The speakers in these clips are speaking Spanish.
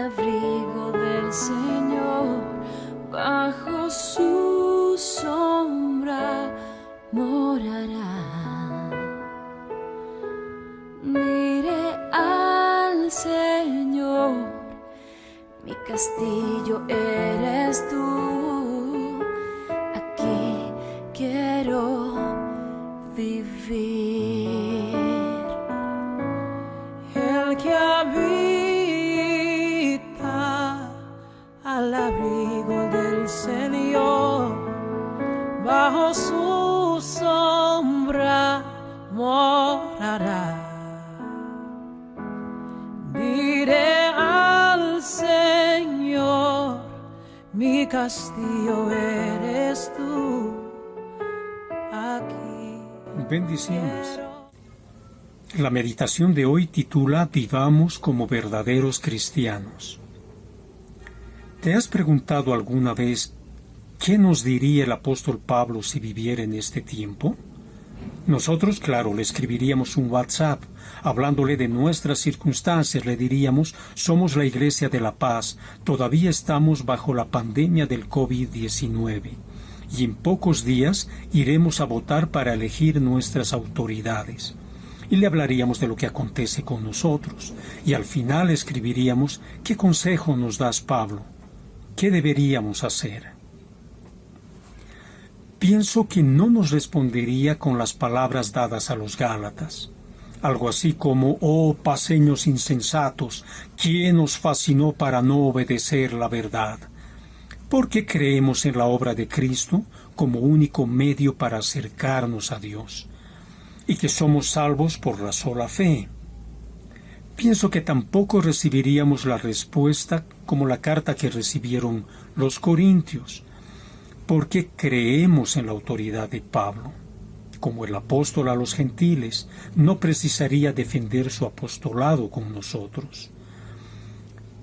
abrigo del Señor, bajo su sombra morará. Diré al Señor, mi castillo eres tú, aquí quiero vivir. El que habita al abrigo del Señor, bajo su sombra morará. Diré al Señor, mi castillo eres tú, aquí. Bendiciones. La meditación de hoy titula Vivamos como verdaderos cristianos. ¿Te has preguntado alguna vez qué nos diría el apóstol Pablo si viviera en este tiempo? Nosotros, claro, le escribiríamos un WhatsApp, hablándole de nuestras circunstancias, le diríamos, somos la Iglesia de la Paz, todavía estamos bajo la pandemia del COVID-19, y en pocos días iremos a votar para elegir nuestras autoridades. Y le hablaríamos de lo que acontece con nosotros, y al final escribiríamos, ¿qué consejo nos das, Pablo? ¿Qué deberíamos hacer? Pienso que no nos respondería con las palabras dadas a los Gálatas. Algo así como, oh paseños insensatos, ¿quién os fascinó para no obedecer la verdad? Porque creemos en la obra de Cristo como único medio para acercarnos a Dios, y que somos salvos por la sola fe. Pienso que tampoco recibiríamos la respuesta como la carta que recibieron los corintios, porque creemos en la autoridad de Pablo. Como el apóstol a los gentiles, no precisaría defender su apostolado con nosotros.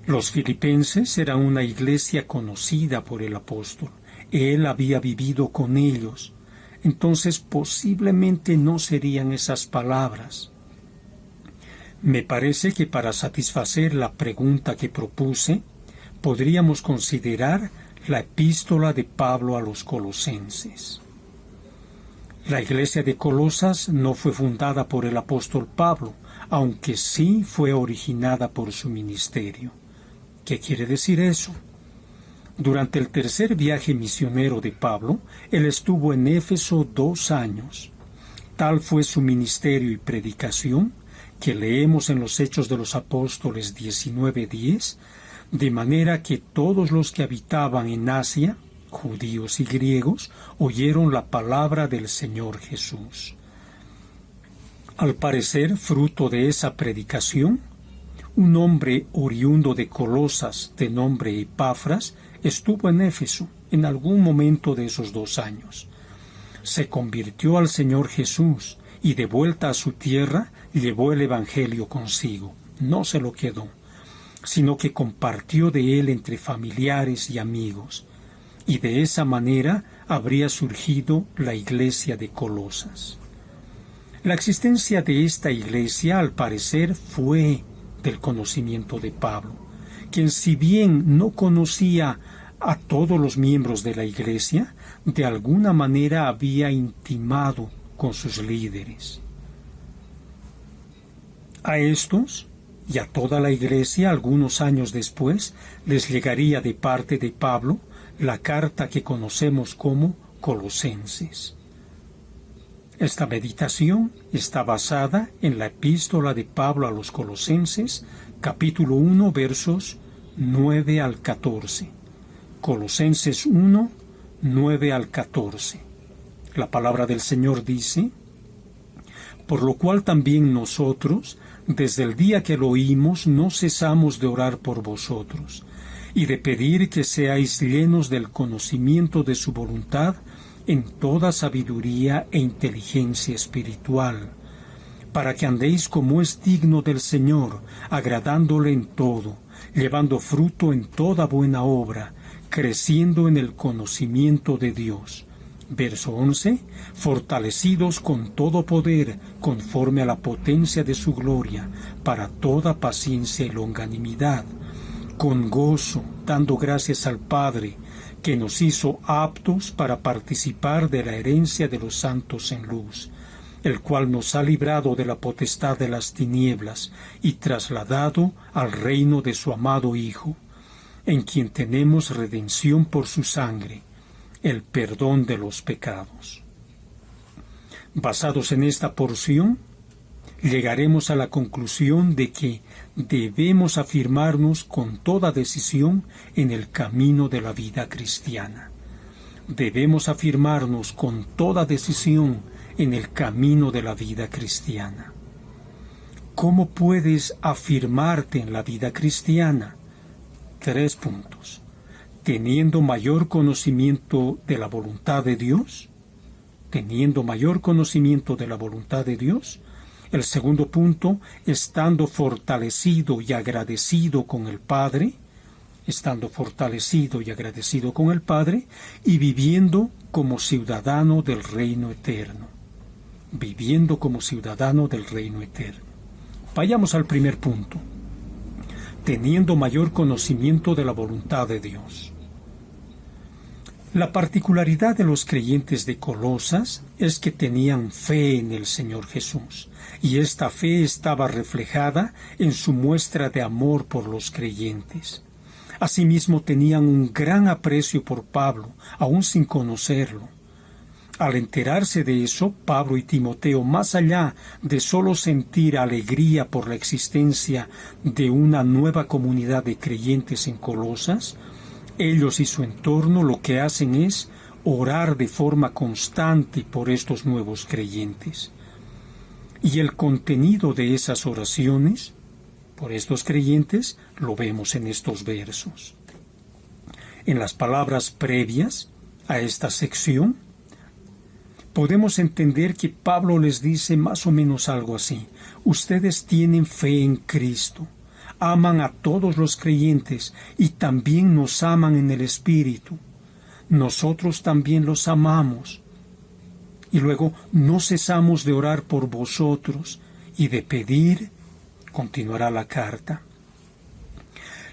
Los filipenses eran una iglesia conocida por el apóstol. Él había vivido con ellos. Entonces posiblemente no serían esas palabras. Me parece que para satisfacer la pregunta que propuse, podríamos considerar la epístola de Pablo a los colosenses. La iglesia de Colosas no fue fundada por el apóstol Pablo, aunque sí fue originada por su ministerio. ¿Qué quiere decir eso? Durante el tercer viaje misionero de Pablo, él estuvo en Éfeso 2 años. Tal fue su ministerio y predicación, que leemos en los Hechos de los Apóstoles 19:10, de manera que todos los que habitaban en Asia, judíos y griegos, oyeron la palabra del Señor Jesús. Al parecer, fruto de esa predicación, un hombre oriundo de Colosas, de nombre Epafras, estuvo en Éfeso en algún momento de esos 2 años. Se convirtió al Señor Jesús y de vuelta a su tierra llevó el Evangelio consigo. No se lo quedó, sino que compartió de él entre familiares y amigos, y de esa manera habría surgido la iglesia de Colosas. La existencia de esta iglesia, al parecer, fue del conocimiento de Pablo, quien si bien no conocía a todos los miembros de la iglesia, de alguna manera había intimado con sus líderes. A estos y a toda la iglesia, algunos años después, les llegaría de parte de Pablo la carta que conocemos como Colosenses. Esta meditación está basada en la epístola de Pablo a los Colosenses, capítulo 1, versos 9 al 14. Colosenses 1, 9 al 14. La palabra del Señor dice: por lo cual también nosotros, desde el día que lo oímos, no cesamos de orar por vosotros, y de pedir que seáis llenos del conocimiento de su voluntad, en toda sabiduría e inteligencia espiritual, para que andéis como es digno del Señor, agradándole en todo, llevando fruto en toda buena obra, creciendo en el conocimiento de Dios. Verso 11, fortalecidos con todo poder, conforme a la potencia de su gloria, para toda paciencia y longanimidad, con gozo, dando gracias al Padre, que nos hizo aptos para participar de la herencia de los santos en luz, el cual nos ha librado de la potestad de las tinieblas y trasladado al reino de su amado Hijo, en quien tenemos redención por su sangre, el perdón de los pecados. Basados en esta porción, llegaremos a la conclusión de que debemos afirmarnos con toda decisión en el camino de la vida cristiana. Debemos afirmarnos con toda decisión en el camino de la vida cristiana. ¿Cómo puedes afirmarte en la vida cristiana? 3 puntos. Teniendo mayor conocimiento de la voluntad de Dios. Teniendo mayor conocimiento de la voluntad de Dios. El segundo punto, estando fortalecido y agradecido con el Padre. Estando fortalecido y agradecido con el Padre y viviendo como ciudadano del reino eterno. Viviendo como ciudadano del reino eterno. Vayamos al primer punto. Teniendo mayor conocimiento de la voluntad de Dios. La particularidad de los creyentes de Colosas es que tenían fe en el Señor Jesús, y esta fe estaba reflejada en su muestra de amor por los creyentes. Asimismo tenían un gran aprecio por Pablo, aun sin conocerlo. Al enterarse de eso, Pablo y Timoteo, más allá de solo sentir alegría por la existencia de una nueva comunidad de creyentes en Colosas, ellos y su entorno lo que hacen es orar de forma constante por estos nuevos creyentes. Y el contenido de esas oraciones por estos creyentes lo vemos en estos versos. En las palabras previas a esta sección, podemos entender que Pablo les dice más o menos algo así. Ustedes tienen fe en Cristo, aman a todos los creyentes y también nos aman en el Espíritu. Nosotros también los amamos. Y luego, no cesamos de orar por vosotros y de pedir, continuará la carta.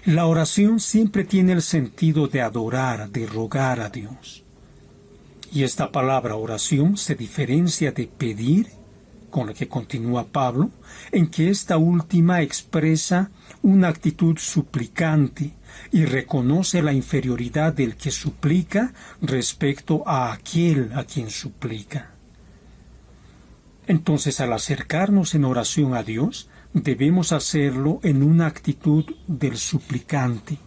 La oración siempre tiene el sentido de adorar, de rogar a Dios. Y esta palabra oración se diferencia de pedir, con la que continúa Pablo, en que esta última expresa una actitud suplicante y reconoce la inferioridad del que suplica respecto a aquel a quien suplica. Entonces, al acercarnos en oración a Dios, debemos hacerlo en una actitud del suplicante,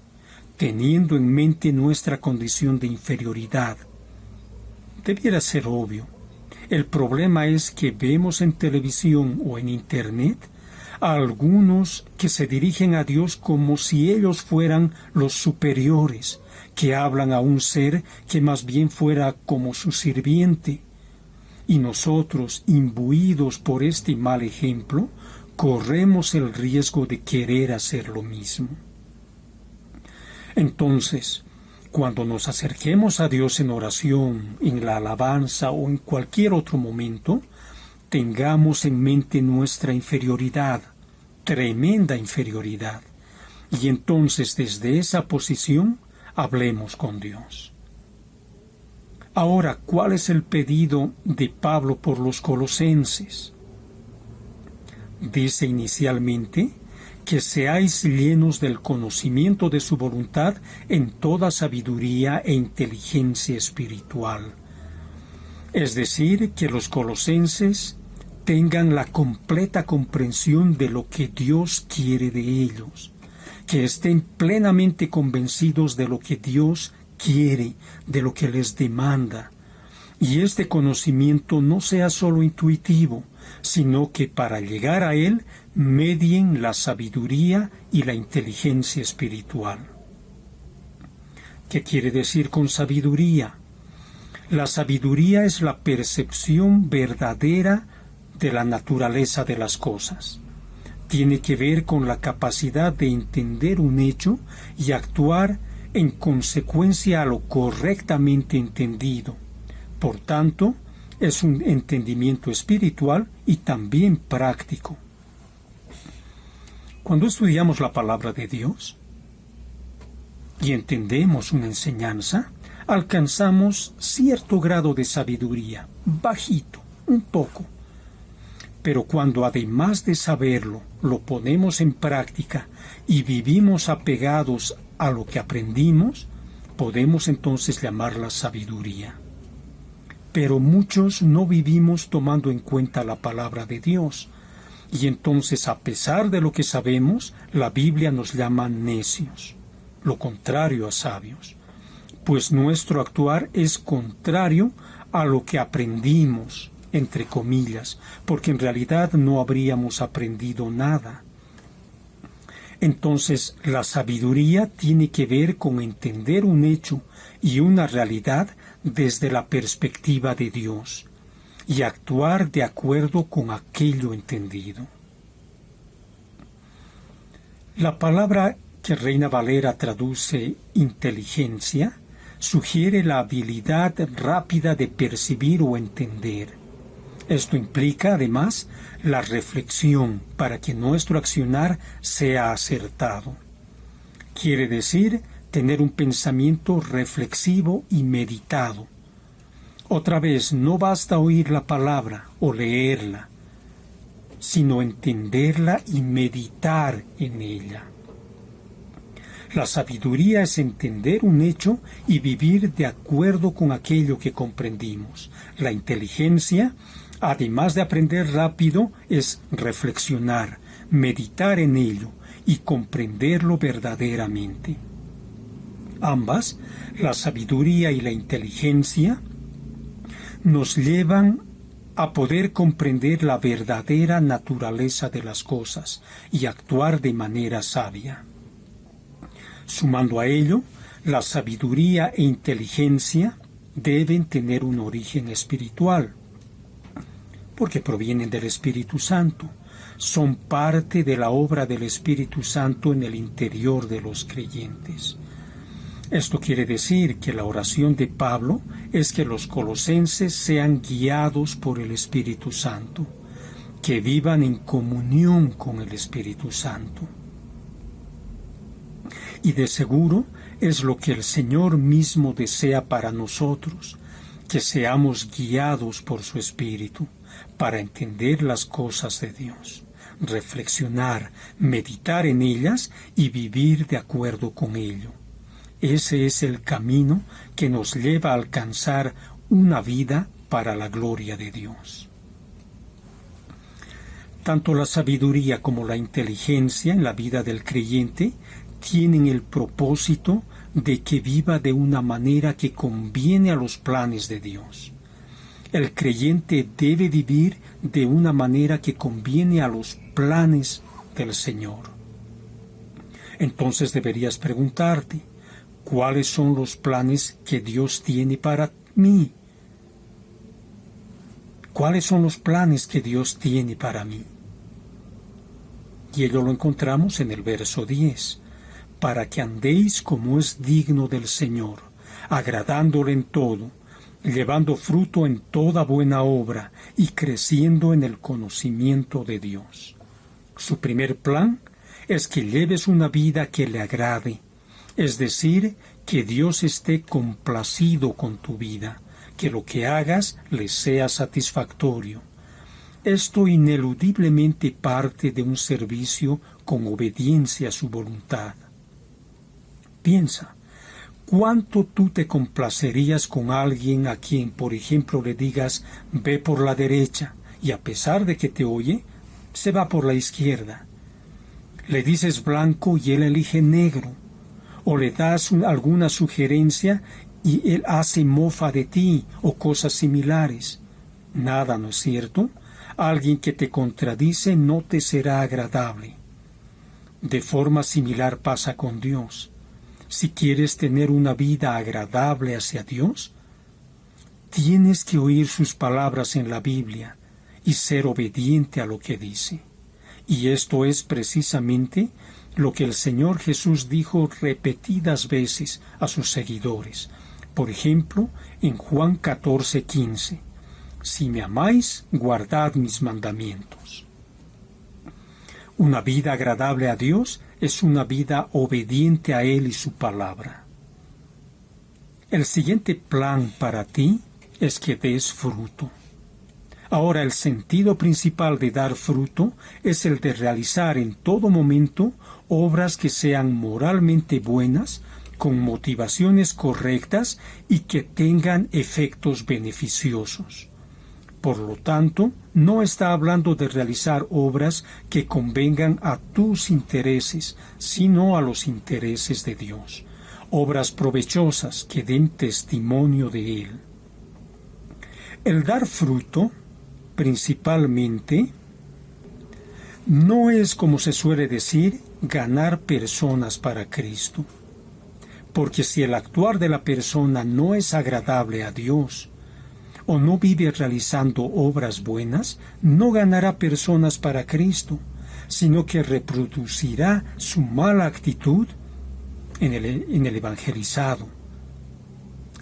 teniendo en mente nuestra condición de inferioridad. Debiera ser obvio. El problema es que vemos en televisión o en Internet a algunos que se dirigen a Dios como si ellos fueran los superiores, que hablan a un ser que más bien fuera como su sirviente. Y nosotros, imbuidos por este mal ejemplo, corremos el riesgo de querer hacer lo mismo. Entonces, cuando nos acerquemos a Dios en oración, en la alabanza o en cualquier otro momento, tengamos en mente nuestra inferioridad, tremenda inferioridad, y entonces desde esa posición hablemos con Dios. Ahora, ¿cuál es el pedido de Pablo por los colosenses? Dice inicialmente que seáis llenos del conocimiento de su voluntad en toda sabiduría e inteligencia espiritual. Es decir, que los colosenses tengan la completa comprensión de lo que Dios quiere de ellos, que estén plenamente convencidos de lo que Dios quiere, de lo que les demanda, y este conocimiento no sea solo intuitivo, sino que para llegar a él medien la sabiduría y la inteligencia espiritual. ¿Qué quiere decir con sabiduría? La sabiduría es la percepción verdadera de la naturaleza de las cosas. Tiene que ver con la capacidad de entender un hecho y actuar en consecuencia a lo correctamente entendido. Por tanto, es un entendimiento espiritual y también práctico. Cuando estudiamos la palabra de Dios, y entendemos una enseñanza, alcanzamos cierto grado de sabiduría, bajito, un poco. Pero cuando además de saberlo, lo ponemos en práctica y vivimos apegados a lo que aprendimos, podemos entonces llamarla sabiduría. Pero muchos no vivimos tomando en cuenta la palabra de Dios, y entonces, a pesar de lo que sabemos, la Biblia nos llama necios, lo contrario a sabios, pues nuestro actuar es contrario a lo que aprendimos, entre comillas, porque en realidad no habríamos aprendido nada. Entonces, la sabiduría tiene que ver con entender un hecho y una realidad desde la perspectiva de Dios y actuar de acuerdo con aquello entendido. La palabra que Reina Valera traduce inteligencia sugiere la habilidad rápida de percibir o entender. Esto implica, además, la reflexión para que nuestro accionar sea acertado. Quiere decir tener un pensamiento reflexivo y meditado. Otra vez, no basta oír la palabra o leerla, sino entenderla y meditar en ella. La sabiduría es entender un hecho y vivir de acuerdo con aquello que comprendimos. La inteligencia, además de aprender rápido, es reflexionar, meditar en ello y comprenderlo verdaderamente. Ambas, la sabiduría y la inteligencia, nos llevan a poder comprender la verdadera naturaleza de las cosas y actuar de manera sabia. Sumando a ello, la sabiduría e inteligencia deben tener un origen espiritual, porque provienen del Espíritu Santo, son parte de la obra del Espíritu Santo en el interior de los creyentes. Esto quiere decir que la oración de Pablo es que los colosenses sean guiados por el Espíritu Santo, que vivan en comunión con el Espíritu Santo. Y de seguro es lo que el Señor mismo desea para nosotros, que seamos guiados por su Espíritu para entender las cosas de Dios, reflexionar, meditar en ellas y vivir de acuerdo con ello. Ese es el camino que nos lleva a alcanzar una vida para la gloria de Dios. Tanto la sabiduría como la inteligencia en la vida del creyente tienen el propósito de que viva de una manera que conviene a los planes de Dios. El creyente debe vivir de una manera que conviene a los planes del Señor. Entonces deberías preguntarte, ¿cuáles son los planes que Dios tiene para mí? ¿Cuáles son los planes que Dios tiene para mí? Y ello lo encontramos en el verso 10. Para que andéis como es digno del Señor, agradándole en todo, llevando fruto en toda buena obra y creciendo en el conocimiento de Dios. Su primer plan es que lleves una vida que le agrade, es decir, que Dios esté complacido con tu vida, que lo que hagas le sea satisfactorio. Esto ineludiblemente parte de un servicio con obediencia a su voluntad. Piensa, ¿cuánto tú te complacerías con alguien a quien, por ejemplo, le digas, ve por la derecha, y a pesar de que te oye, se va por la izquierda? Le dices blanco y él elige negro, o le das alguna sugerencia y él hace mofa de ti, o cosas similares. Nada, ¿no es cierto? Alguien que te contradice no te será agradable. De forma similar pasa con Dios. Si quieres tener una vida agradable hacia Dios, tienes que oír sus palabras en la Biblia y ser obediente a lo que dice. Y esto es precisamente lo que el Señor Jesús dijo repetidas veces a sus seguidores. Por ejemplo, en Juan 14:15, si me amáis, guardad mis mandamientos. Una vida agradable a Dios es una vida obediente a Él y su palabra. El siguiente plan para ti es que des fruto. Ahora, el sentido principal de dar fruto es el de realizar en todo momento obras que sean moralmente buenas, con motivaciones correctas y que tengan efectos beneficiosos. Por lo tanto, no está hablando de realizar obras que convengan a tus intereses, sino a los intereses de Dios. Obras provechosas que den testimonio de Él. El dar fruto, principalmente, no es, como se suele decir, ganar personas para Cristo. Porque si el actuar de la persona no es agradable a Dios, o no vive realizando obras buenas, no ganará personas para Cristo, sino que reproducirá su mala actitud en el evangelizado.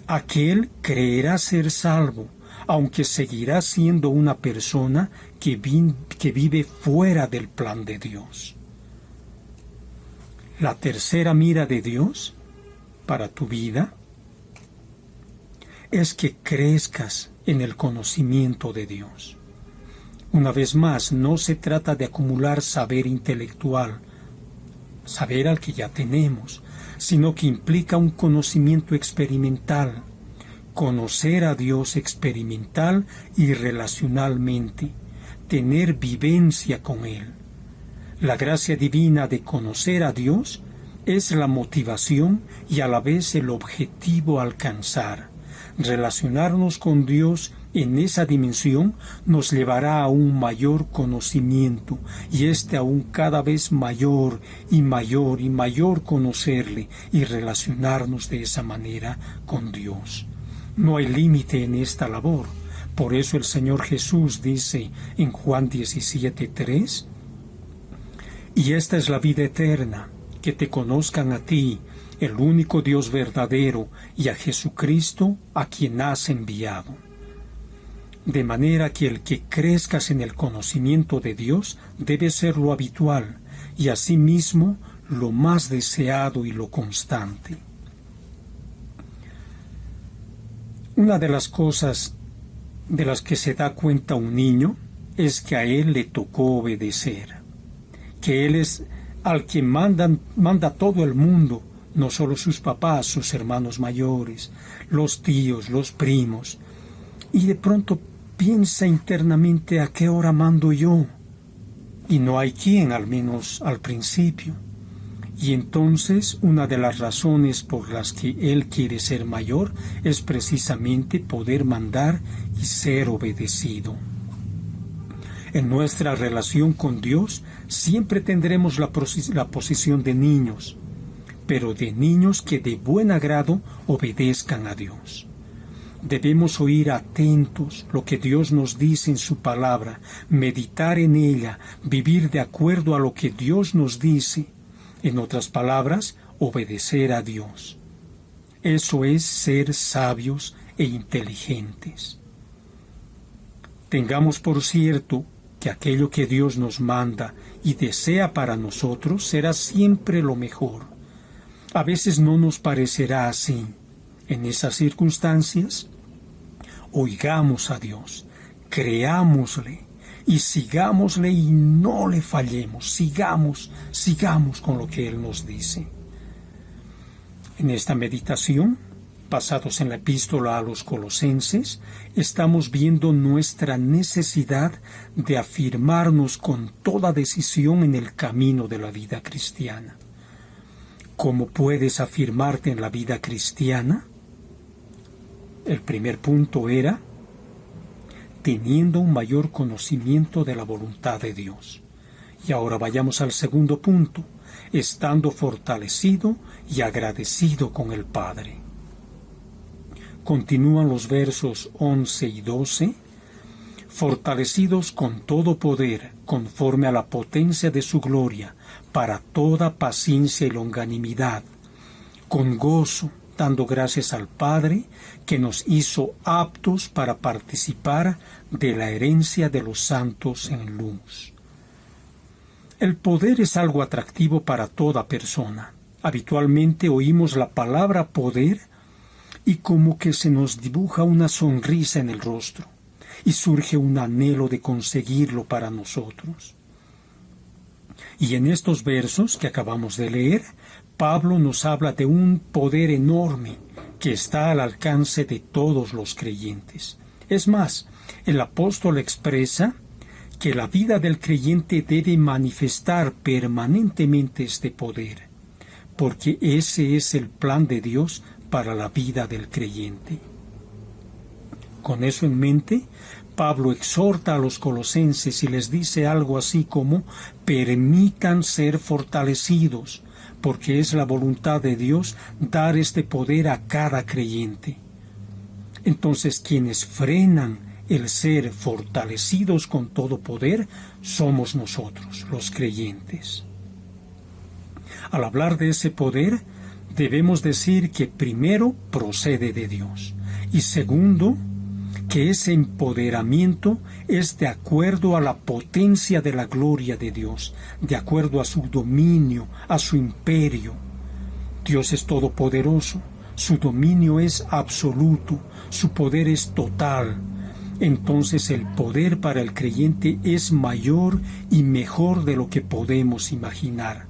Aquel creerá ser salvo, aunque seguirá siendo una persona que vive fuera del plan de Dios. La tercera mira de Dios para tu vida es que crezcas en el conocimiento de Dios. Una vez más, no se trata de acumular saber intelectual, saber al que ya tenemos, sino que implica un conocimiento experimental, conocer a Dios experimental y relacionalmente, tener vivencia con Él. La gracia divina de conocer a Dios es la motivación y a la vez el objetivo a alcanzar. Relacionarnos con Dios en esa dimensión nos llevará a un mayor conocimiento, y aún cada vez mayor y mayor y mayor conocerle y relacionarnos de esa manera con Dios. No hay límite en esta labor. Por eso el Señor Jesús dice en Juan 17:3, y esta es la vida eterna, que te conozcan a ti, el único Dios verdadero, y a Jesucristo, a quien has enviado. De manera que el que crezcas en el conocimiento de Dios debe ser lo habitual, y asimismo lo más deseado y lo constante. Una de las cosas de las que se da cuenta un niño es que a él le tocó obedecer, que él es al que manda todo el mundo, no solo sus papás, sus hermanos mayores, los tíos, los primos, y de pronto piensa internamente a qué hora mando yo, y no hay quien, al menos al principio. Y entonces una de las razones por las que él quiere ser mayor es precisamente poder mandar y ser obedecido. En nuestra relación con Dios siempre tendremos la posición de niños, pero de niños que de buen agrado obedezcan a Dios. Debemos oír atentos lo que Dios nos dice en su palabra, meditar en ella, vivir de acuerdo a lo que Dios nos dice. En otras palabras, obedecer a Dios. Eso es ser sabios e inteligentes. Tengamos por cierto que aquello que Dios nos manda y desea para nosotros será siempre lo mejor. A veces no nos parecerá así. En esas circunstancias, oigamos a Dios, creámosle y sigámosle y no le fallemos, sigamos con lo que Él nos dice. En esta meditación, basados en la epístola a los Colosenses, estamos viendo nuestra necesidad de afirmarnos con toda decisión en el camino de la vida cristiana. ¿Cómo puedes afirmarte en la vida cristiana? El primer punto era teniendo un mayor conocimiento de la voluntad de Dios. Y ahora vayamos al segundo punto, estando fortalecido y agradecido con el Padre. Continúan los versos 11 y 12. Fortalecidos con todo poder, conforme a la potencia de su gloria, para toda paciencia y longanimidad, con gozo, dando gracias al Padre, que nos hizo aptos para participar de la herencia de los santos en luz. El poder es algo atractivo para toda persona. Habitualmente oímos la palabra poder y como que se nos dibuja una sonrisa en el rostro y surge un anhelo de conseguirlo para nosotros. Y en estos versos que acabamos de leer, Pablo nos habla de un poder enorme que está al alcance de todos los creyentes. Es más, el apóstol expresa que la vida del creyente debe manifestar permanentemente este poder, porque ese es el plan de Dios para la vida del creyente. Con eso en mente, Pablo exhorta a los colosenses y les dice algo así como: permitan ser fortalecidos, porque es la voluntad de Dios dar este poder a cada creyente. Entonces, quienes frenan el ser fortalecidos con todo poder somos nosotros, los creyentes. Al hablar de ese poder, debemos decir que primero procede de Dios y segundo, que ese empoderamiento es de acuerdo a la potencia de la gloria de Dios, de acuerdo a su dominio, a su imperio. Dios es todopoderoso, su dominio es absoluto, su poder es total. Entonces el poder para el creyente es mayor y mejor de lo que podemos imaginar,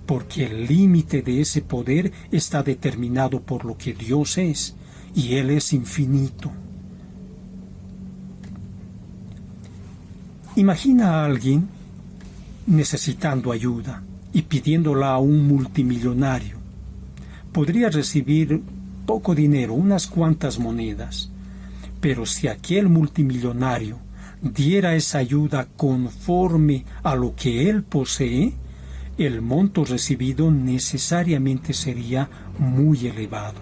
porque el límite de ese poder está determinado por lo que Dios es, y Él es infinito. Imagina a alguien necesitando ayuda y pidiéndola a un multimillonario. Podría recibir poco dinero, unas cuantas monedas, pero si aquel multimillonario diera esa ayuda conforme a lo que él posee, el monto recibido necesariamente sería muy elevado.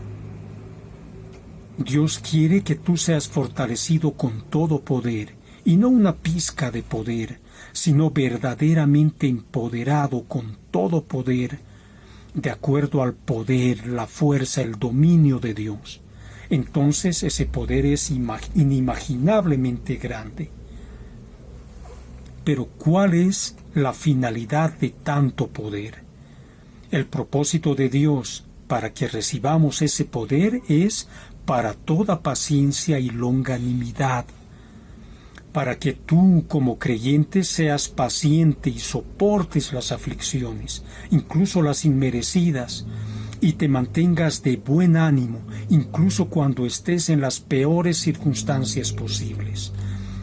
Dios quiere que tú seas fortalecido con todo poder, y no una pizca de poder, sino verdaderamente empoderado con todo poder, de acuerdo al poder, la fuerza, el dominio de Dios. Entonces ese poder es inimaginablemente grande. Pero ¿cuál es la finalidad de tanto poder? El propósito de Dios para que recibamos ese poder es para toda paciencia y longanimidad, para que tú como creyente seas paciente y soportes las aflicciones, incluso las inmerecidas, y te mantengas de buen ánimo, incluso cuando estés en las peores circunstancias posibles.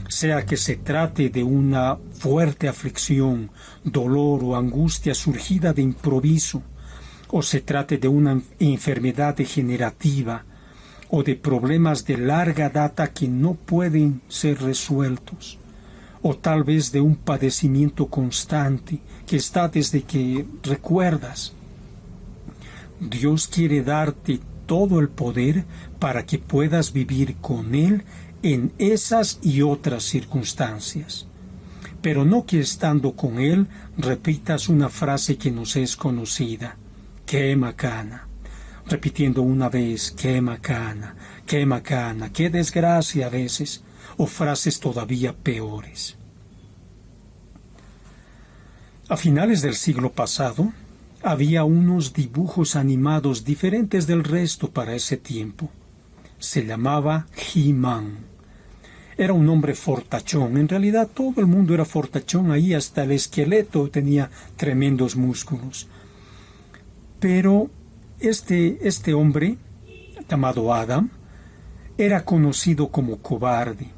Sea que se trate de una fuerte aflicción, dolor o angustia surgida de improviso, o se trate de una enfermedad degenerativa, o de problemas de larga data que no pueden ser resueltos, o tal vez de un padecimiento constante que está desde que recuerdas. Dios quiere darte todo el poder para que puedas vivir con Él en esas y otras circunstancias, pero no que estando con Él repitas una frase que nos es conocida: ¡qué macana! Repitiendo una vez: ¡qué macana! ¡Qué macana! ¡Qué desgracia a veces! O frases todavía peores. A finales del siglo pasado, había unos dibujos animados diferentes del resto para ese tiempo. Se llamaba He-Man. Era un hombre fortachón. En realidad todo el mundo era fortachón, ahí hasta el esqueleto tenía tremendos músculos. Pero este hombre, llamado Adam, era conocido como cobarde,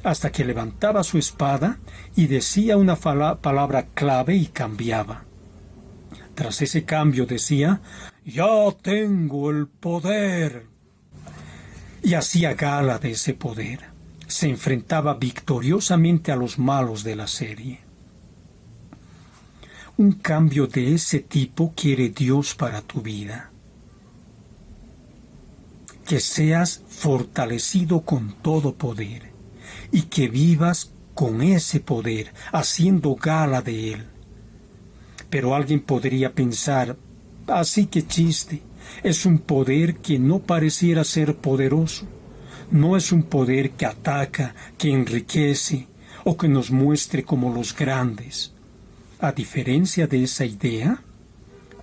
hasta que levantaba su espada y decía una palabra clave y cambiaba. Tras ese cambio decía: «Ya tengo el poder», y hacía gala de ese poder. Se enfrentaba victoriosamente a los malos de la serie. Un cambio de ese tipo quiere Dios para tu vida. Que seas fortalecido con todo poder y que vivas con ese poder, haciendo gala de él. Pero alguien podría pensar: así que chiste, es un poder que no pareciera ser poderoso. No es un poder que ataca, que enriquece o que nos muestre como los grandes. A diferencia de esa idea,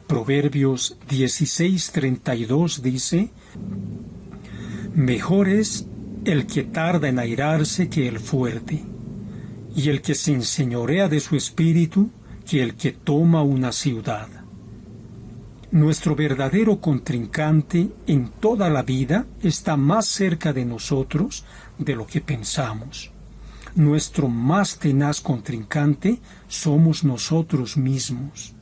Proverbios 16:32 dice: mejor es el que tarda en airarse que el fuerte, y el que se enseñorea de su espíritu que el que toma una ciudad. Nuestro verdadero contrincante en toda la vida está más cerca de nosotros de lo que pensamos. Nuestro más tenaz contrincante somos nosotros mismos.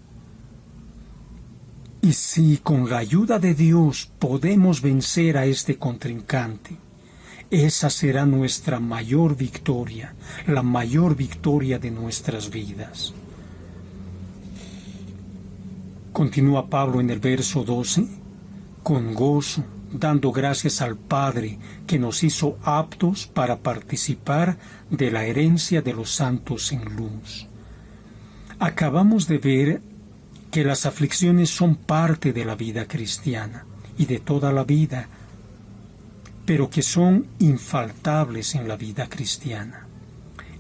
Y si con la ayuda de Dios podemos vencer a este contrincante, esa será nuestra mayor victoria, la mayor victoria de nuestras vidas. Continúa Pablo en el verso 12, con gozo, dando gracias al Padre que nos hizo aptos para participar de la herencia de los santos en luz. Acabamos de ver que las aflicciones son parte de la vida cristiana y de toda la vida, pero que son infaltables en la vida cristiana.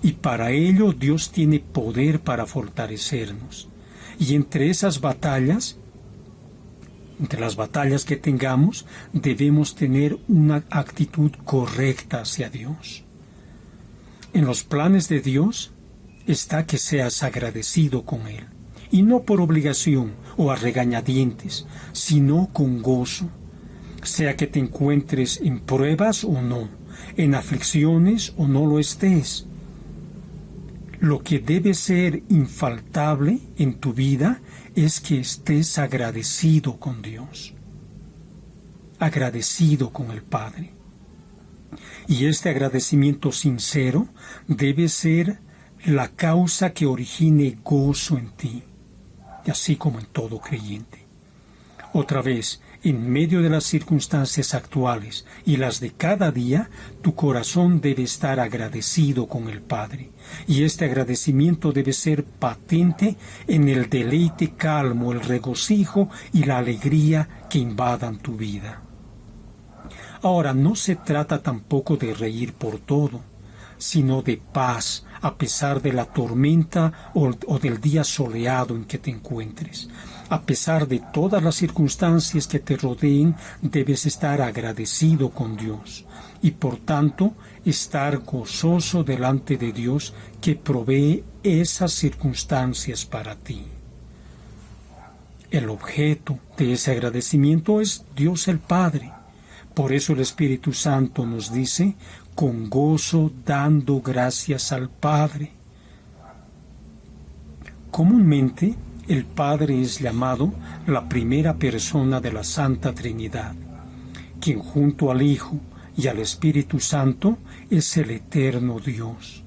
Y para ello Dios tiene poder para fortalecernos. Y entre esas batallas, entre las batallas que tengamos, debemos tener una actitud correcta hacia Dios. En los planes de Dios está que seas agradecido con Él, y no por obligación o a regañadientes, sino con gozo. Sea que te encuentres en pruebas o no, en aflicciones o no lo estés. Lo que debe ser infaltable en tu vida es que estés agradecido con Dios, agradecido con el Padre. Y este agradecimiento sincero debe ser la causa que origine gozo en ti, y así como en todo creyente. Otra vez, en medio de las circunstancias actuales y las de cada día, tu corazón debe estar agradecido con el Padre, y este agradecimiento debe ser patente en el deleite calmo, el regocijo y la alegría que invadan tu vida. Ahora, no se trata tampoco de reír por todo, sino de paz a pesar de la tormenta o del día soleado en que te encuentres. A pesar de todas las circunstancias que te rodeen, debes estar agradecido con Dios y por tanto estar gozoso delante de Dios que provee esas circunstancias para ti. El objeto de ese agradecimiento es Dios el Padre. Por eso el Espíritu Santo nos dice, con gozo dando gracias al Padre. Comúnmente, el Padre es llamado la primera persona de la Santa Trinidad, quien junto al Hijo y al Espíritu Santo es el eterno Dios.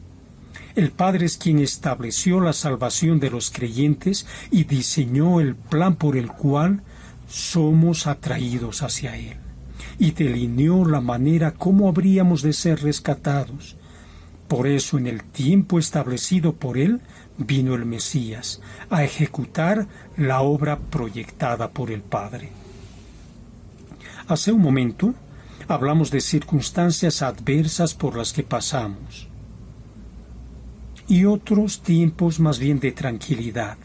El Padre es quien estableció la salvación de los creyentes y diseñó el plan por el cual somos atraídos hacia Él, y delineó la manera como habríamos de ser rescatados. Por eso, en el tiempo establecido por Él, vino el Mesías a ejecutar la obra proyectada por el Padre. Hace un momento hablamos de circunstancias adversas por las que pasamos y otros tiempos más bien de tranquilidad.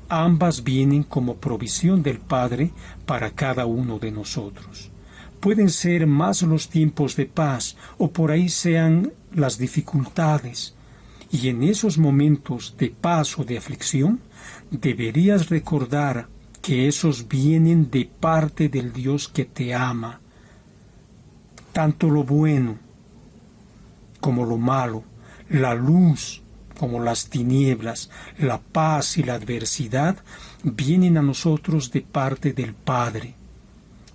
Ambas vienen como provisión del Padre para cada uno de nosotros. Pueden ser más los tiempos de paz o por ahí sean las dificultades. Y en esos momentos de paz o de aflicción, deberías recordar que esos vienen de parte del Dios que te ama. Tanto lo bueno como lo malo, la luz como las tinieblas, la paz y la adversidad, vienen a nosotros de parte del Padre.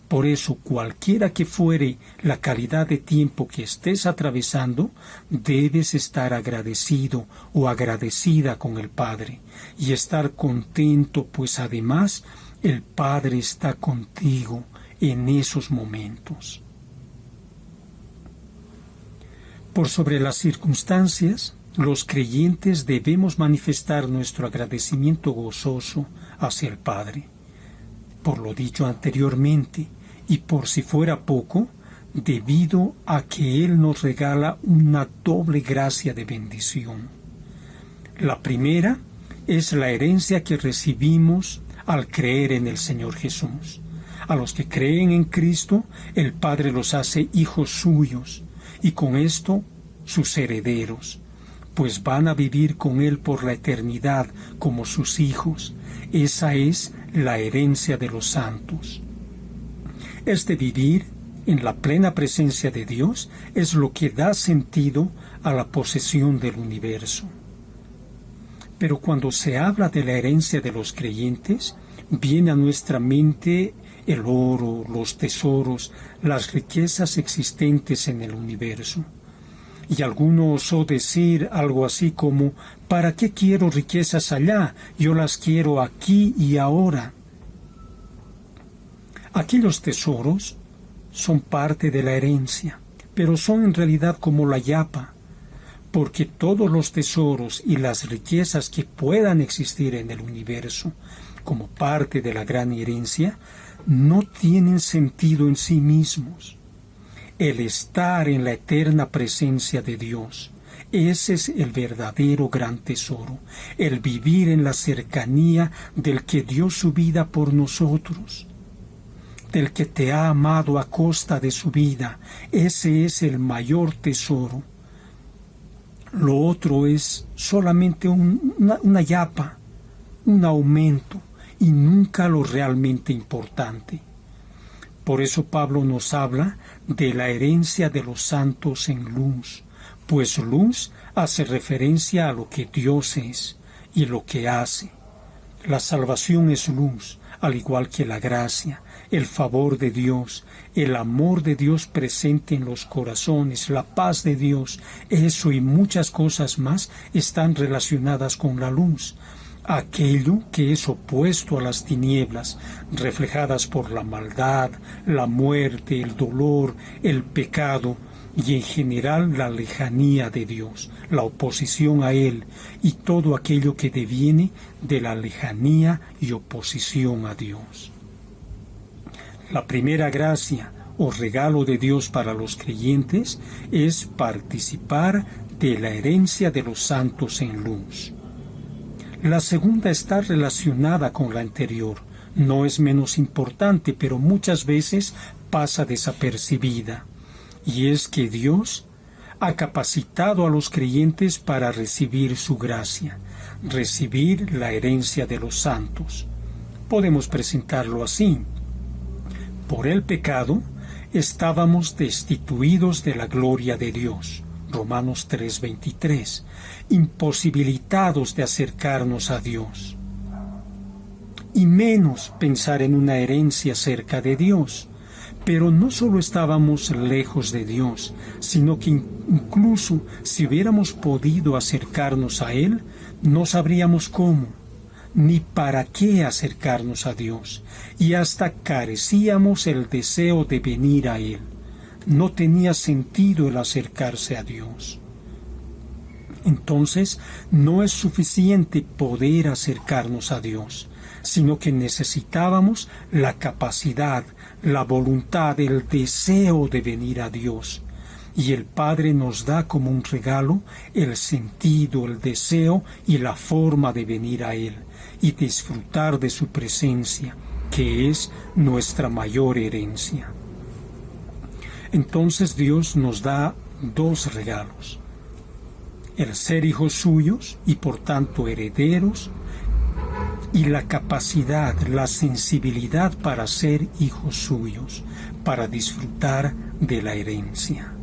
Por eso, cualquiera que fuere la calidad de tiempo que estés atravesando, debes estar agradecido o agradecida con el Padre y estar contento, pues además el Padre está contigo en esos momentos. Por sobre las circunstancias, los creyentes debemos manifestar nuestro agradecimiento gozoso hacia el Padre. Por lo dicho anteriormente, y por si fuera poco, debido a que Él nos regala una doble gracia de bendición. La primera es la herencia que recibimos al creer en el Señor Jesús. A los que creen en Cristo, el Padre los hace hijos suyos, y con esto sus herederos, pues van a vivir con Él por la eternidad como sus hijos. Esa es la herencia de los santos. Este vivir en la plena presencia de Dios es lo que da sentido a la posesión del universo. Pero cuando se habla de la herencia de los creyentes, viene a nuestra mente el oro, los tesoros, las riquezas existentes en el universo. Y alguno osó decir algo así como: ¿para qué quiero riquezas allá? Yo las quiero aquí y ahora. Aquí los tesoros son parte de la herencia, pero son en realidad como la yapa, porque todos los tesoros y las riquezas que puedan existir en el universo como parte de la gran herencia no tienen sentido en sí mismos. El estar en la eterna presencia de Dios, ese es el verdadero gran tesoro, el vivir en la cercanía del que dio su vida por nosotros, del que te ha amado a costa de su vida. Ese es el mayor tesoro. Lo otro es solamente una yapa, un aumento, y nunca lo realmente importante. Por eso Pablo nos habla de la herencia de los santos en luz, pues luz hace referencia a lo que Dios es y lo que hace. La salvación es luz, al igual que la gracia, el favor de Dios, el amor de Dios presente en los corazones, la paz de Dios. Eso y muchas cosas más están relacionadas con la luz. Aquello que es opuesto a las tinieblas, reflejadas por la maldad, la muerte, el dolor, el pecado y en general la lejanía de Dios, la oposición a Él y todo aquello que deviene de la lejanía y oposición a Dios. La primera gracia o regalo de Dios para los creyentes es participar de la herencia de los santos en luz. La segunda está relacionada con la anterior. No es menos importante, pero muchas veces pasa desapercibida. Y es que Dios ha capacitado a los creyentes para recibir su gracia, recibir la herencia de los santos. Podemos presentarlo así. Por el pecado estábamos destituidos de la gloria de Dios. Romanos 3:23, imposibilitados de acercarnos a Dios. Y menos pensar en una herencia cerca de Dios. Pero no solo estábamos lejos de Dios, sino que incluso si hubiéramos podido acercarnos a Él, no sabríamos cómo, ni para qué acercarnos a Dios, y hasta carecíamos el deseo de venir a Él. No tenía sentido el acercarse a Dios. Entonces, no es suficiente poder acercarnos a Dios, sino que necesitábamos la capacidad, la voluntad, el deseo de venir a Dios. Y el Padre nos da como un regalo el sentido, el deseo y la forma de venir a Él y disfrutar de su presencia, que es nuestra mayor herencia. Entonces Dios nos da dos regalos: el ser hijos suyos y por tanto herederos, y la capacidad, la sensibilidad para ser hijos suyos, para disfrutar de la herencia.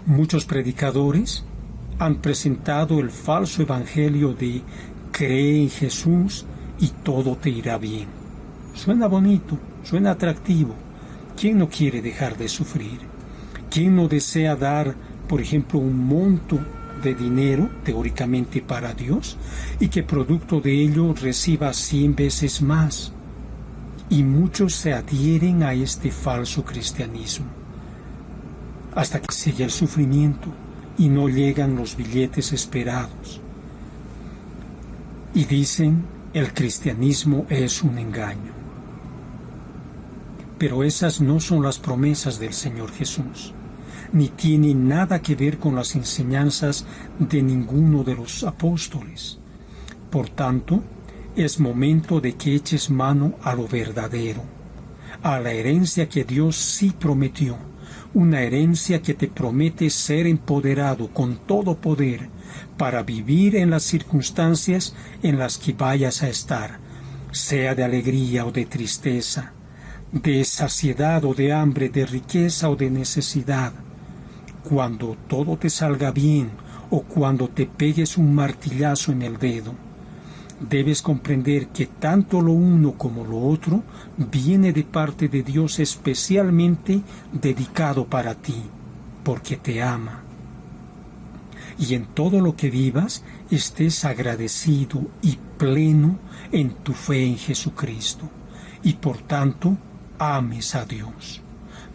Muchos predicadores han presentado el falso evangelio de cree en Jesús y todo te irá bien. Suena bonito, suena atractivo. ¿Quién no quiere dejar de sufrir? ¿Quién no desea dar, por ejemplo, un monto de dinero, teóricamente para Dios, y que producto de ello reciba 100 veces más? Y muchos se adhieren a este falso cristianismo, hasta que sigue el sufrimiento y no llegan los billetes esperados. Y dicen, el cristianismo es un engaño. Pero esas no son las promesas del Señor Jesús. ni tiene nada que ver con las enseñanzas de ninguno de los apóstoles. Por tanto, es momento de que eches mano a lo verdadero, a la herencia que Dios sí prometió, una herencia que te promete ser empoderado con todo poder para vivir en las circunstancias en las que vayas a estar, sea de alegría o de tristeza, de saciedad o de hambre, de riqueza o de necesidad. Cuando todo te salga bien o cuando te pegues un martillazo en el dedo, debes comprender que tanto lo uno como lo otro viene de parte de Dios especialmente dedicado para ti, porque te ama. Y en todo lo que vivas estés agradecido y pleno en tu fe en Jesucristo, y por tanto ames a Dios,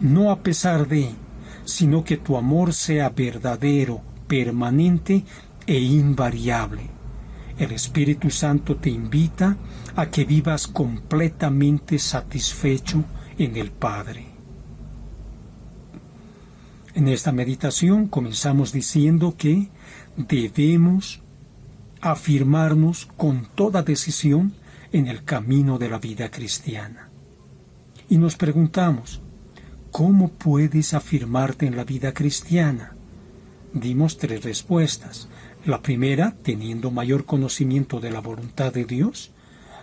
no a pesar de, sino que tu amor sea verdadero, permanente e invariable. El Espíritu Santo te invita a que vivas completamente satisfecho en el Padre. En esta meditación comenzamos diciendo que debemos afirmarnos con toda decisión en el camino de la vida cristiana. Y nos preguntamos, ¿cómo puedes afirmarte en la vida cristiana? Dimos 3 respuestas. La primera, teniendo mayor conocimiento de la voluntad de Dios.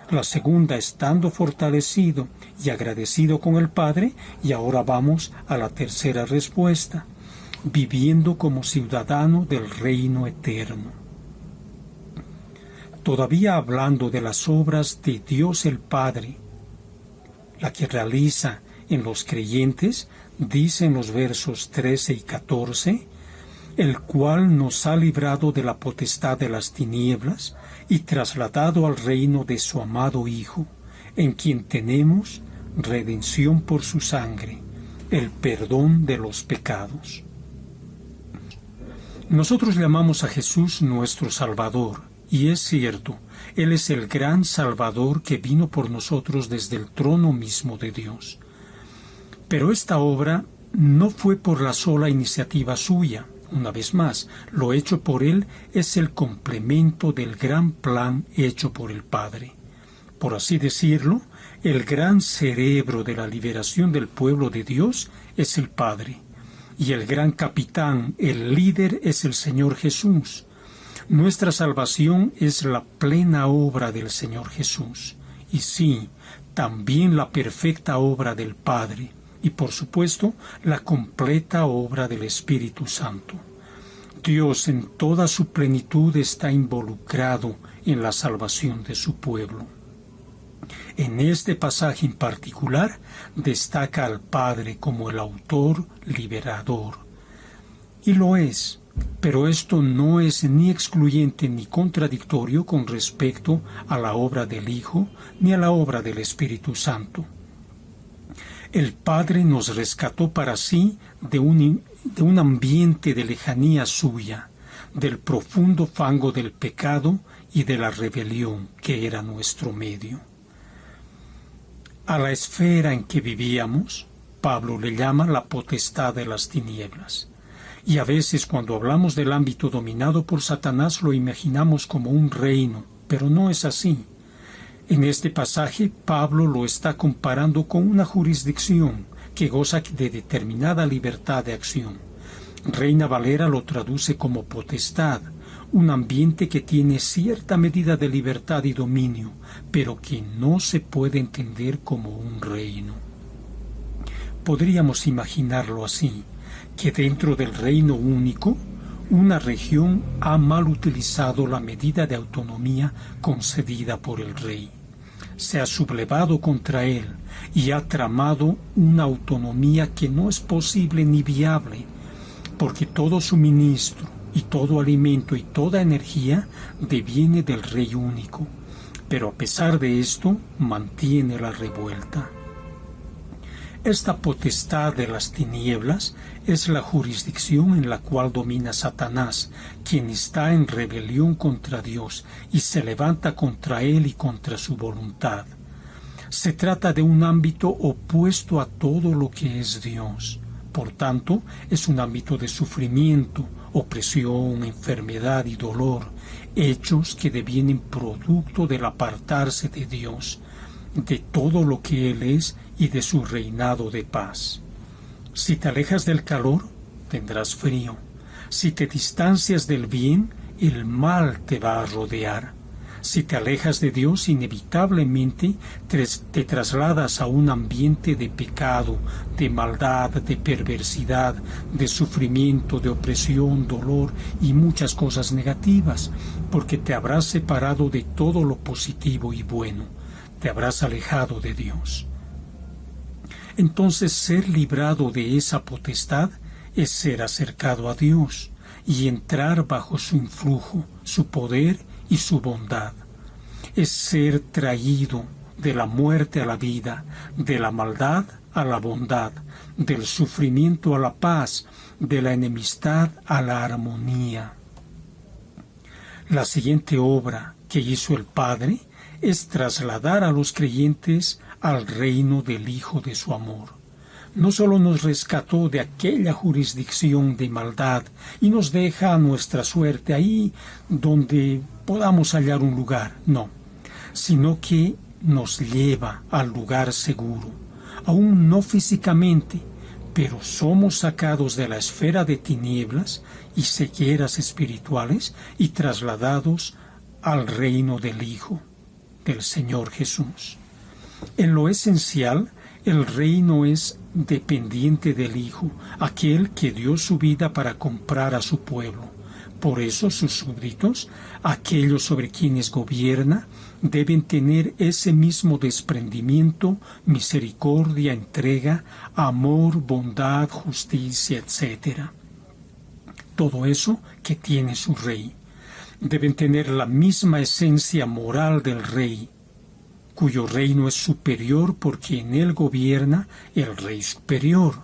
La segunda, estando fortalecido y agradecido con el Padre. Y ahora vamos a la tercera respuesta, viviendo como ciudadano del reino eterno. Todavía hablando de las obras de Dios el Padre, la que realiza en los creyentes, dice en los versos 13 y 14, el cual nos ha librado de la potestad de las tinieblas y trasladado al reino de su amado Hijo, en quien tenemos redención por su sangre, el perdón de los pecados. Nosotros llamamos a Jesús nuestro Salvador, y es cierto, Él es el gran Salvador que vino por nosotros desde el trono mismo de Dios. Pero esta obra no fue por la sola iniciativa suya. Una vez más, lo hecho por Él es el complemento del gran plan hecho por el Padre. Por así decirlo, el gran cerebro de la liberación del pueblo de Dios es el Padre, y el gran capitán, el líder, es el Señor Jesús. Nuestra salvación es la plena obra del Señor Jesús, y sí, también la perfecta obra del Padre, y por supuesto la completa obra del Espíritu Santo. Dios en toda su plenitud está involucrado en la salvación de su pueblo. En este pasaje en particular destaca al Padre como el autor liberador. Y lo es, pero esto no es ni excluyente ni contradictorio con respecto a la obra del Hijo ni a la obra del Espíritu Santo. El Padre nos rescató para sí de un ambiente de lejanía suya, del profundo fango del pecado y de la rebelión que era nuestro medio. A la esfera en que vivíamos, Pablo le llama la potestad de las tinieblas. Y a veces cuando hablamos del ámbito dominado por Satanás lo imaginamos como un reino, pero no es así. En este pasaje, Pablo lo está comparando con una jurisdicción que goza de determinada libertad de acción. Reina Valera lo traduce como potestad, un ambiente que tiene cierta medida de libertad y dominio, pero que no se puede entender como un reino. Podríamos imaginarlo así, que dentro del reino único, una región ha mal utilizado la medida de autonomía concedida por el rey. Se ha sublevado contra él y ha tramado una autonomía que no es posible ni viable, porque todo suministro y todo alimento y toda energía deviene del rey único, pero a pesar de esto mantiene la revuelta. Esta potestad de las tinieblas es la jurisdicción en la cual domina Satanás, quien está en rebelión contra Dios y se levanta contra él y contra su voluntad. Se trata de un ámbito opuesto a todo lo que es Dios. por tanto, es un ámbito de sufrimiento, opresión, enfermedad y dolor, hechos que devienen producto del apartarse de Dios, de todo lo que Él es y de su reinado de paz. Si te alejas del calor, tendrás frío. Si te distancias del bien, el mal te va a rodear. Si te alejas de Dios, inevitablemente te trasladas a un ambiente de pecado, de maldad, de perversidad, de sufrimiento, de opresión, dolor y muchas cosas negativas, porque te habrás separado de todo lo positivo y bueno, te habrás alejado de Dios. Entonces, ser librado de esa potestad es ser acercado a Dios y entrar bajo su influjo, su poder y su bondad. Es ser traído de la muerte a la vida, de la maldad a la bondad, del sufrimiento a la paz, de la enemistad a la armonía. La siguiente obra que hizo el Padre es trasladar a los creyentes al reino del Hijo de su amor. No solo nos rescató de aquella jurisdicción de maldad y nos deja a nuestra suerte ahí donde podamos hallar un lugar, no, sino que nos lleva al lugar seguro, aún no físicamente, pero somos sacados de la esfera de tinieblas y cegueras espirituales y trasladados al reino del Hijo, del Señor Jesús. En lo esencial, el reino es dependiente del Hijo, aquel que dio su vida para comprar a su pueblo. Por eso sus súbditos, aquellos sobre quienes gobierna, deben tener ese mismo desprendimiento, misericordia, entrega, amor, bondad, justicia, etc. Todo eso que tiene su rey. Deben tener la misma esencia moral del rey, cuyo reino es superior porque en él gobierna el Rey superior,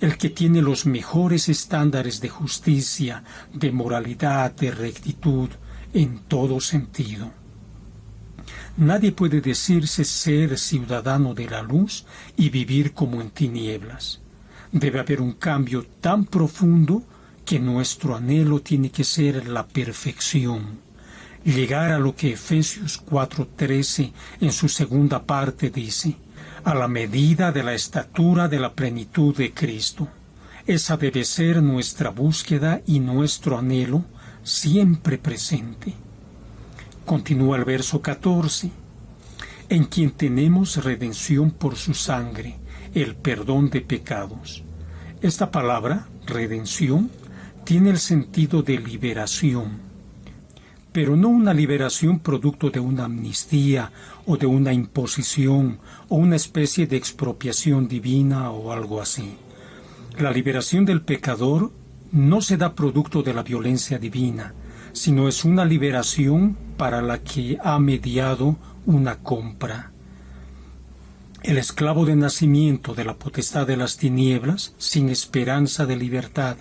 el que tiene los mejores estándares de justicia, de moralidad, de rectitud, en todo sentido. Nadie puede decirse ser ciudadano de la luz y vivir como en tinieblas. Debe haber un cambio tan profundo que nuestro anhelo tiene que ser la perfección. Llegar a lo que Efesios 4:13 en su segunda parte dice, a la medida de la estatura de la plenitud de Cristo. Esa debe ser nuestra búsqueda y nuestro anhelo siempre presente. Continúa el verso 14, en quien tenemos redención por su sangre, el perdón de pecados. Esta palabra, redención, tiene el sentido de liberación, pero no una liberación producto de una amnistía o de una imposición o una especie de expropiación divina o algo así. La liberación del pecador no se da producto de la violencia divina, sino es una liberación para la que ha mediado una compra. El esclavo de nacimiento de la potestad de las tinieblas, sin esperanza de libertad,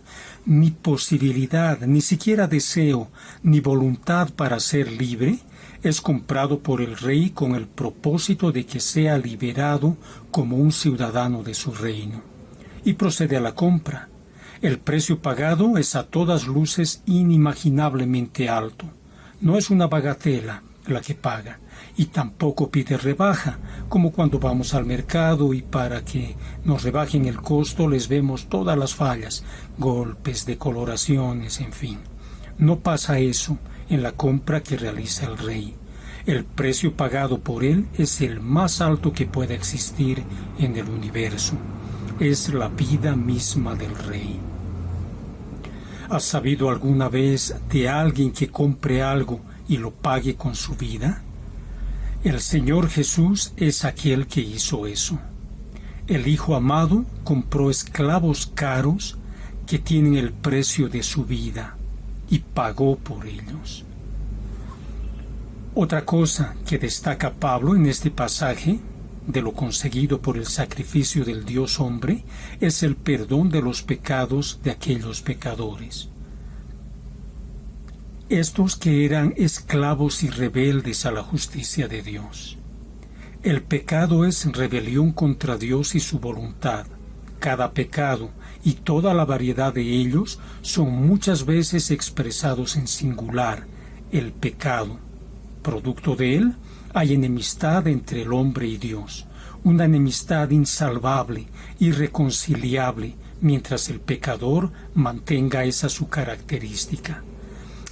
ni posibilidad, ni siquiera deseo, ni voluntad para ser libre, es comprado por el rey con el propósito de que sea liberado como un ciudadano de su reino. Y procede a la compra. El precio pagado es a todas luces inimaginablemente alto. No es una bagatela la que paga, y tampoco pide rebaja, como cuando vamos al mercado y para que nos rebajen el costo les vemos todas las fallas, golpes, decoloraciones, en fin. No pasa eso en la compra que realiza el rey. El precio pagado por él es el más alto que pueda existir en el universo. Es la vida misma del rey. ¿Has sabido alguna vez de alguien que compre algo y lo pague con su vida? El Señor Jesús es aquel que hizo eso. El Hijo amado compró esclavos caros que tienen el precio de su vida y pagó por ellos. Otra cosa que destaca Pablo en este pasaje de lo conseguido por el sacrificio del Dios hombre es el perdón de los pecados de aquellos pecadores. Estos que eran esclavos y rebeldes a la justicia de Dios. El pecado es rebelión contra Dios y su voluntad, Cada pecado y toda la variedad de ellos son muchas veces expresados en singular, el pecado. Producto de él hay enemistad entre el hombre y Dios, una enemistad insalvable, irreconciliable, mientras el pecador mantenga esa su característica,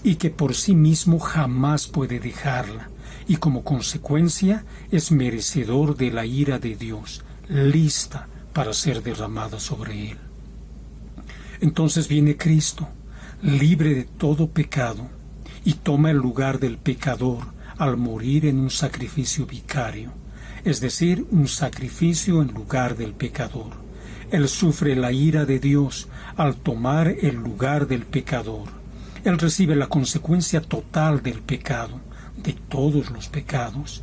y que por sí mismo jamás puede dejarla, y como consecuencia es merecedor de la ira de Dios, lista para ser derramada sobre él. Entonces viene Cristo, libre de todo pecado, y toma el lugar del pecador al morir en un sacrificio vicario, es decir, un sacrificio en lugar del pecador. Él sufre la ira de Dios al tomar el lugar del pecador. Él recibe la consecuencia total del pecado, de todos los pecados,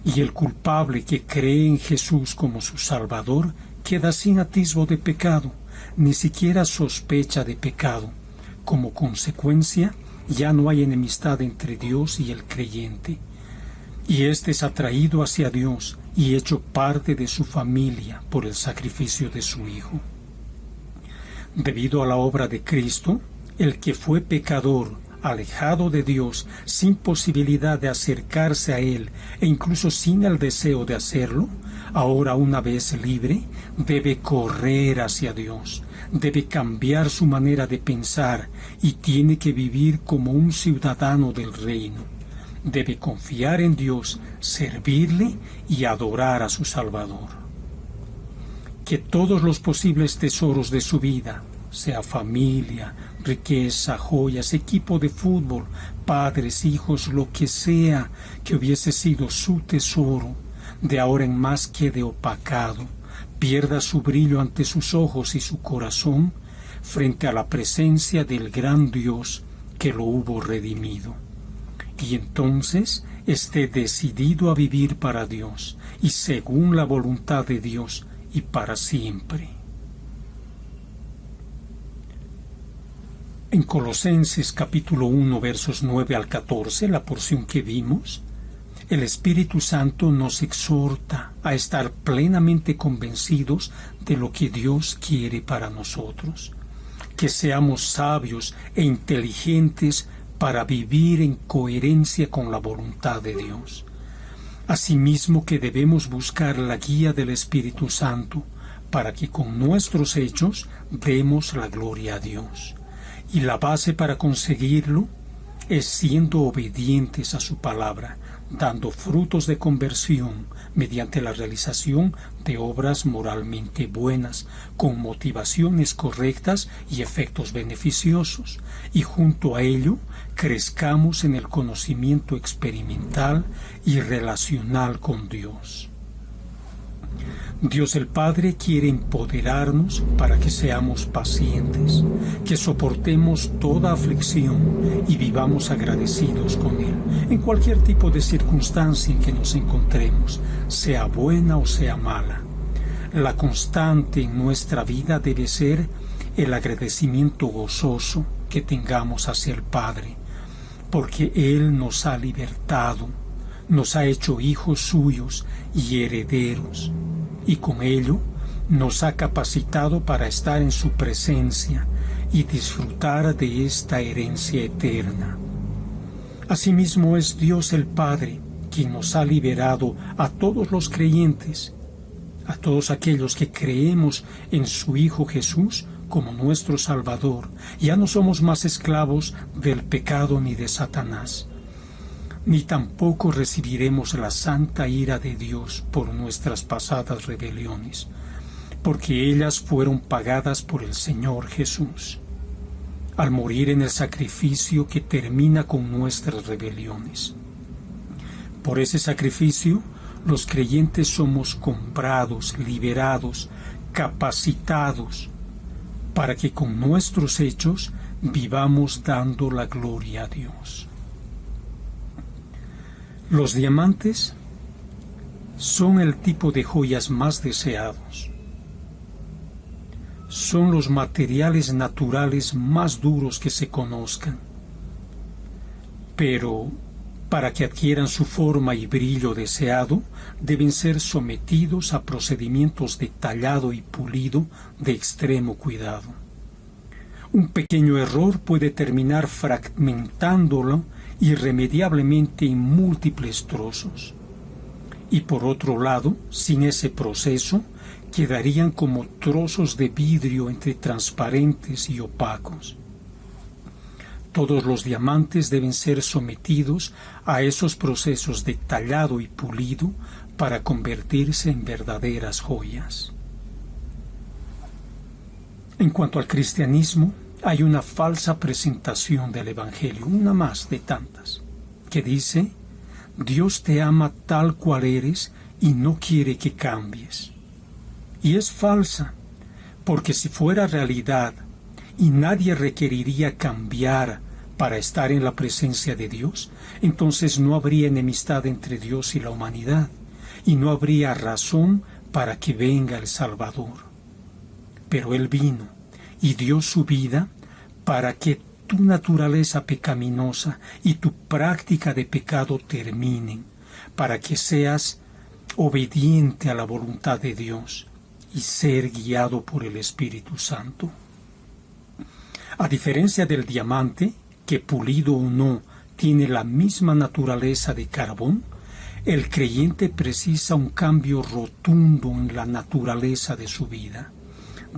y el culpable que cree en Jesús como su Salvador queda sin atisbo de pecado, ni siquiera sospecha de pecado. Como consecuencia, ya no hay enemistad entre Dios y el creyente, y éste es atraído hacia Dios y hecho parte de su familia por el sacrificio de su Hijo. Debido a la obra de Cristo, el que fue pecador, alejado de Dios, sin posibilidad de acercarse a Él e incluso sin el deseo de hacerlo, ahora una vez libre, debe correr hacia Dios, debe cambiar su manera de pensar y tiene que vivir como un ciudadano del reino. Debe confiar en Dios, servirle y adorar a su Salvador. Que todos los posibles tesoros de su vida, sea familia, riqueza, joyas, equipo de fútbol, padres, hijos, lo que sea que hubiese sido su tesoro, de ahora en más quede opacado, pierda su brillo ante sus ojos y su corazón frente a la presencia del gran Dios que lo hubo redimido. Y entonces esté decidido a vivir para Dios y según la voluntad de Dios y para siempre. En Colosenses capítulo 1 versos 9 al 14, la porción que vimos, el Espíritu Santo nos exhorta a estar plenamente convencidos de lo que Dios quiere para nosotros, que seamos sabios e inteligentes para vivir en coherencia con la voluntad de Dios. Asimismo que debemos buscar la guía del Espíritu Santo para que con nuestros hechos demos la gloria a Dios. Y la base para conseguirlo es siendo obedientes a su palabra, dando frutos de conversión mediante la realización de obras moralmente buenas, con motivaciones correctas y efectos beneficiosos, y junto a ello crezcamos en el conocimiento experimental y relacional con Dios. Dios el Padre quiere empoderarnos para que seamos pacientes, que soportemos toda aflicción y vivamos agradecidos con Él, en cualquier tipo de circunstancia en que nos encontremos, sea buena o sea mala. La constante en nuestra vida debe ser el agradecimiento gozoso que tengamos hacia el Padre, porque Él nos ha libertado, nos ha hecho hijos suyos y herederos, y con ello nos ha capacitado para estar en su presencia y disfrutar de esta herencia eterna. Asimismo es Dios el Padre quien nos ha liberado a todos los creyentes, a todos aquellos que creemos en su Hijo Jesús como nuestro Salvador. Ya no somos más esclavos del pecado ni de Satanás, ni tampoco recibiremos la santa ira de Dios por nuestras pasadas rebeliones, porque ellas fueron pagadas por el Señor Jesús, al morir en el sacrificio que termina con nuestras rebeliones. Por ese sacrificio, los creyentes somos comprados, liberados, capacitados, para que con nuestros hechos vivamos dando la gloria a Dios. Los diamantes son el tipo de joyas más deseados. Son los materiales naturales más duros que se conozcan. Pero Para que adquieran su forma y brillo deseado, deben ser sometidos a procedimientos de tallado y pulido de extremo cuidado. Un pequeño error puede terminar fragmentándolo irremediablemente en múltiples trozos. Y por otro lado, sin ese proceso, quedarían como trozos de vidrio entre transparentes y opacos. Todos los diamantes deben ser sometidos a esos procesos de tallado y pulido para convertirse en verdaderas joyas. En cuanto al cristianismo, hay una falsa presentación del Evangelio, una más de tantas, que dice: Dios te ama tal cual eres y no quiere que cambies. Y es falsa, porque si fuera realidad y nadie requeriría cambiar para estar en la presencia de Dios, entonces no habría enemistad entre Dios y la humanidad, y no habría razón para que venga el Salvador. Pero Él vino y dio su vida para que tu naturaleza pecaminosa y tu práctica de pecado terminen, para que seas obediente a la voluntad de Dios y ser guiado por el Espíritu Santo. A diferencia del diamante, que pulido o no tiene la misma naturaleza de carbón, el creyente precisa un cambio rotundo en la naturaleza de su vida,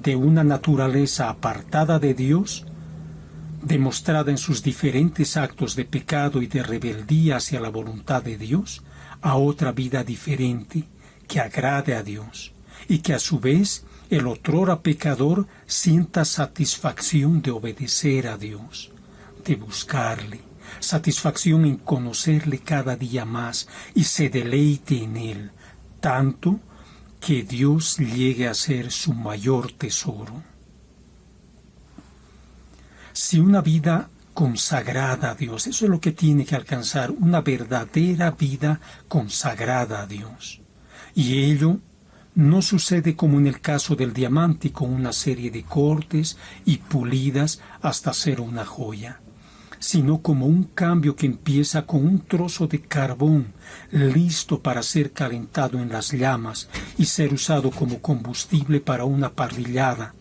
de una naturaleza apartada de Dios, demostrada en sus diferentes actos de pecado y de rebeldía hacia la voluntad de Dios, a otra vida diferente que agrade a Dios y que a su vez el otrora pecador sienta satisfacción de obedecer a Dios, de buscarle, satisfacción en conocerle cada día más y se deleite en él, tanto que Dios llegue a ser su mayor tesoro. Si una vida consagrada a Dios, eso es lo que tiene que alcanzar, una verdadera vida consagrada a Dios. Y ello no sucede como en el caso del diamante, con una serie de cortes y pulidas hasta ser una joya, sino como un cambio que empieza con un trozo de carbón listo para ser calentado en las llamas y ser usado como combustible para una parrillada,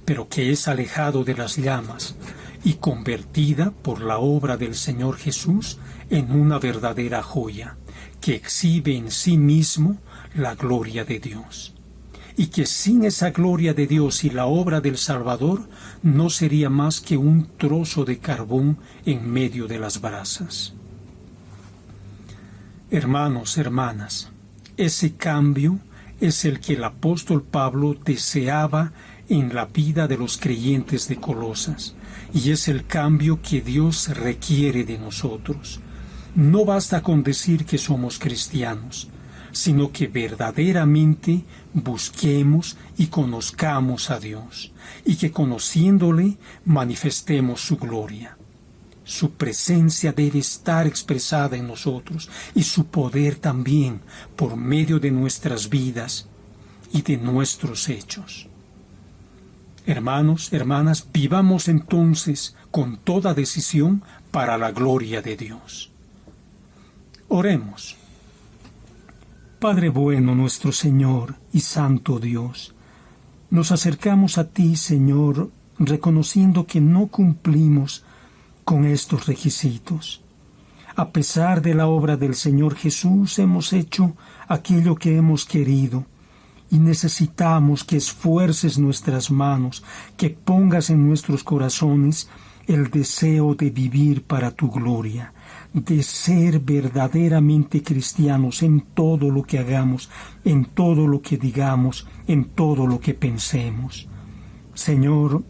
pero que es alejado de las llamas y convertida por la obra del Señor Jesús en una verdadera joya, que exhibe en sí mismo la gloria de Dios, y que sin esa gloria de Dios y la obra del Salvador no sería más que un trozo de carbón en medio de las brasas. Hermanos, hermanas, ese cambio es el que el apóstol Pablo deseaba en la vida de los creyentes de Colosas, y es el cambio que Dios requiere de nosotros. No basta con decir que somos cristianos, sino que verdaderamente busquemos y conozcamos a Dios, y que conociéndole manifestemos su gloria. Su presencia debe estar expresada en nosotros, y su poder también por medio de nuestras vidas y de nuestros hechos. Hermanos, hermanas, vivamos entonces con toda decisión para la gloria de Dios. Oremos. Padre bueno, nuestro Señor y Santo Dios, nos acercamos a ti, Señor, reconociendo que no cumplimos con estos requisitos. A pesar de la obra del Señor Jesús, hemos hecho aquello que hemos querido, y necesitamos que esfuerces nuestras manos, que pongas en nuestros corazones el deseo de vivir para tu gloria, de ser verdaderamente cristianos en todo lo que hagamos, en todo lo que digamos, en todo lo que pensemos. Señor,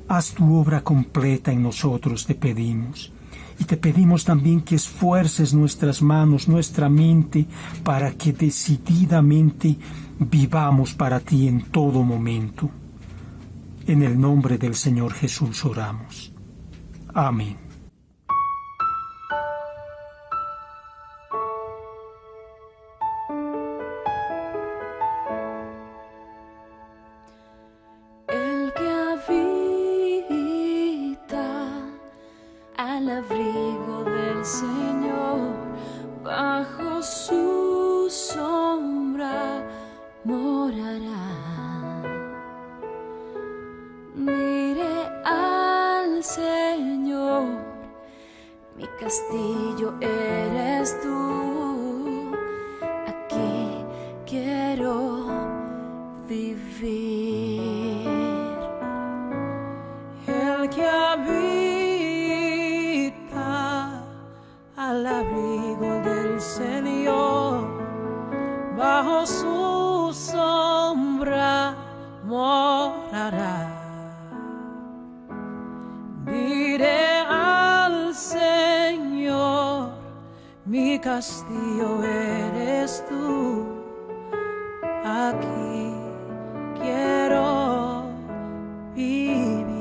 haz tu obra completa en nosotros, te pedimos. Y te pedimos también que esfuerces nuestras manos, nuestra mente, para que decididamente vivamos para ti en todo momento. En el nombre del Señor Jesús oramos. Amén. El que habita al abrigo del Señor castillo eres tú, aquí quiero vivir. El que habita al abrigo del Señor, bajo su sombra morará. Diré al Señor, mi castillo eres tú, aquí quiero vivir.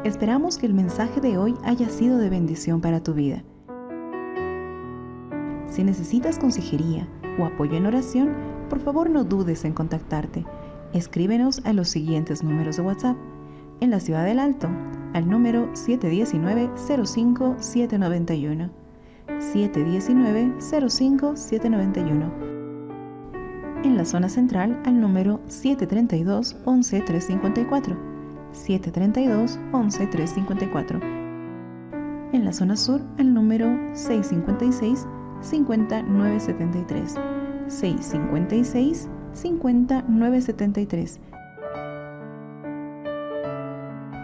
Esperamos que el mensaje de hoy haya sido de bendición para tu vida. Si necesitas consejería o apoyo en oración, por favor no dudes en contactarte. Escríbenos a los siguientes números de WhatsApp. En la Ciudad del Alto, al número 719-05-791. 719-05-791. En la zona central, al número 732-11-354. 732-11-354. En la zona sur, al número 656-5973. 656-5973.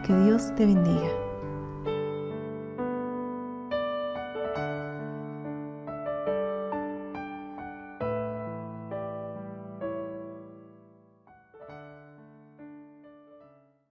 Que Dios te bendiga.